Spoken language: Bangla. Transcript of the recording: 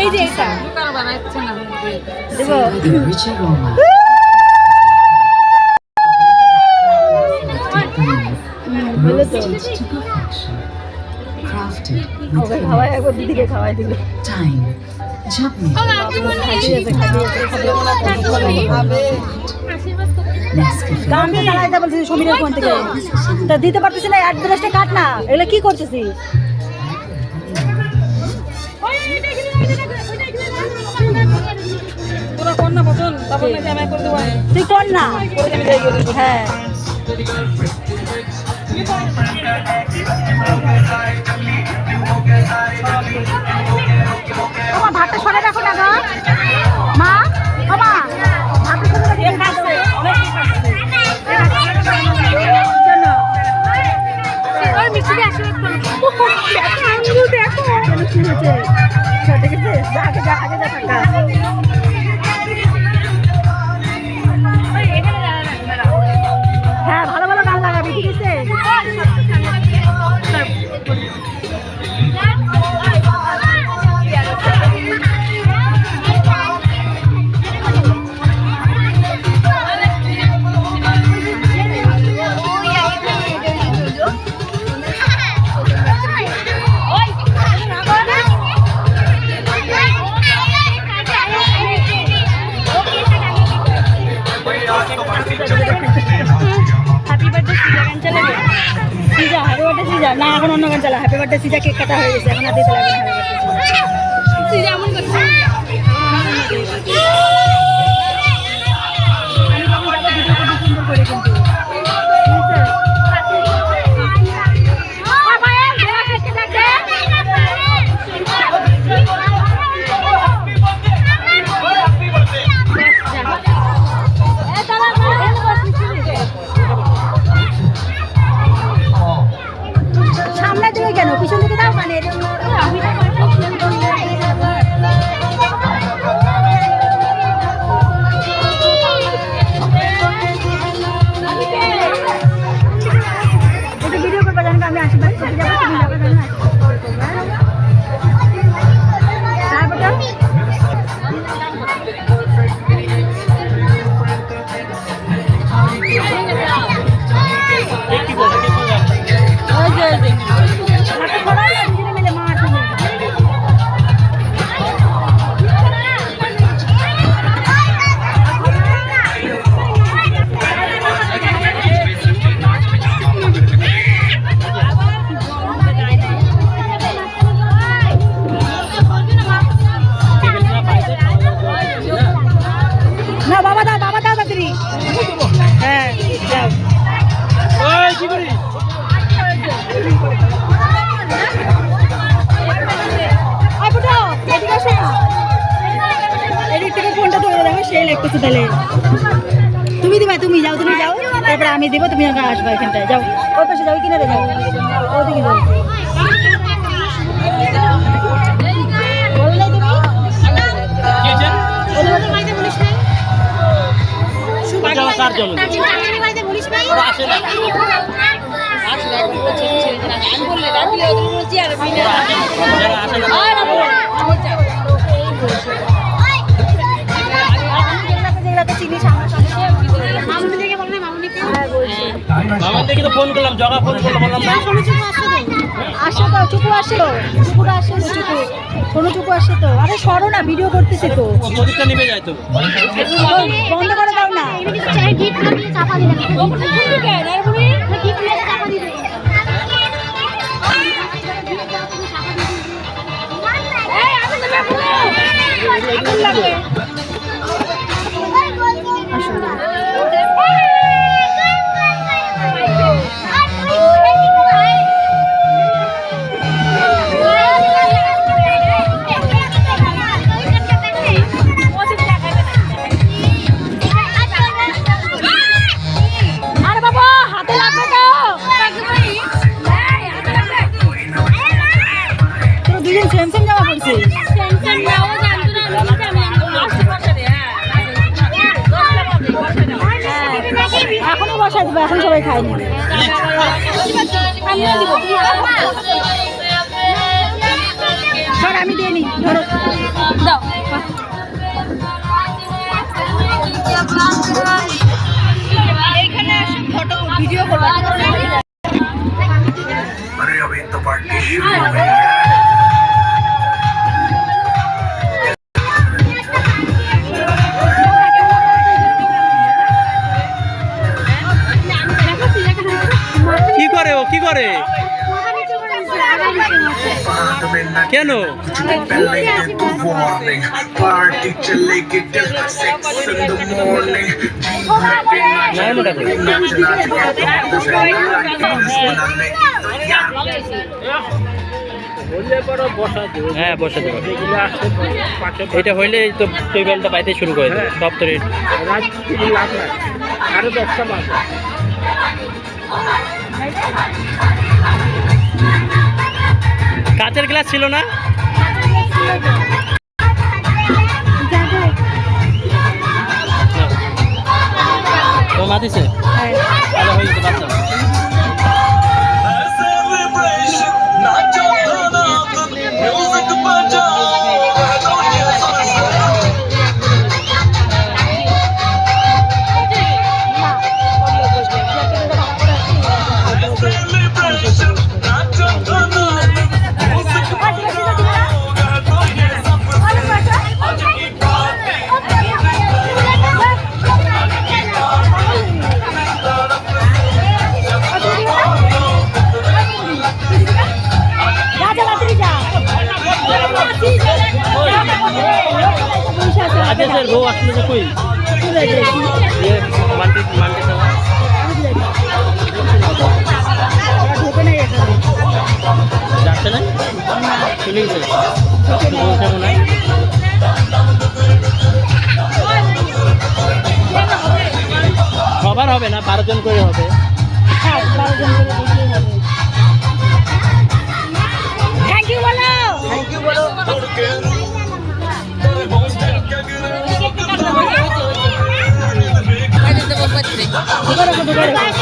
এই যে এটা দোকান বানাচ্ছে না দেবো বলে তো ওকে খাওয়াই একবার দিদিকে খাওয়াই দিল টাইম সমীরের ফোন থেকে তা দিতে পারতেছি না অ্যাড্রেসটা কাট না এগুলো কি করতেছিস তোরা কর না বচন তারপর না আমি করে দেব তুই কর না হ্যাঁ মা ভাতটা সরে রাখো না গো মা বাবা ভাতটা সরে রাখো অনেক খাচ্ছে কেন ওই মিষ্টি আশীর্বাদ করো দেখো কি হচ্ছে ছোট গেছে আগে যা টাকা হ্যাঁ ভালো ভালো গান লাগাবি ঠিক আছে না এখন অন্য গান চালা হ্যাপি বার্থডে সিজা কেক কাটা হয়ে গেছে এখন আর দিতে লাগবে না সিজা এমন করছে আমি যখন যাবো ভিডিওটা সুন্দর করে কিন্তু কেন পিছন দিকে দাও মানে ভিডিও করবো জানবো আমি আসি বাড়ি যাবো তুমি যাবো তুমি দিবা তুমি যাও তারপরে আমি দিব তুমি আসবা এখানটায় যাও ওই পাশে যাও কিনারে যাও ওদিকে যাও ফোন করলাম জগা ফোন করলাম আসো তো চুপু আসো চুপুরা আসো চুপু কোনো চুপু আসে তো আরে সরো না ভিডিও করতেছে তো প্রদীপটা নেমে যায় তো বন্ধ করে দাও না এখনো বসাই দেবো এখন সবাই খাই নেবে আমি দিয়ে নিই ধরো কেন? হ্যাঁ বসে দেবো। এটা হইলে তো টেবিলটা পাইতে শুরু করে দেবে দপ্তরের। আরো 10টা মাস কাঁচের গ্লাস ছিল না? তো মা দিছে? তাহলে হয়ে যেতে বাচ্চা। আজকে স্যার বউ আসলে যে কই মানতে যাচ্ছে না, চলে গেছে বলছে মনে হয়। সবার হবে না, 12 জন করে হবে। থ্যাংক ইউ বলো। Ada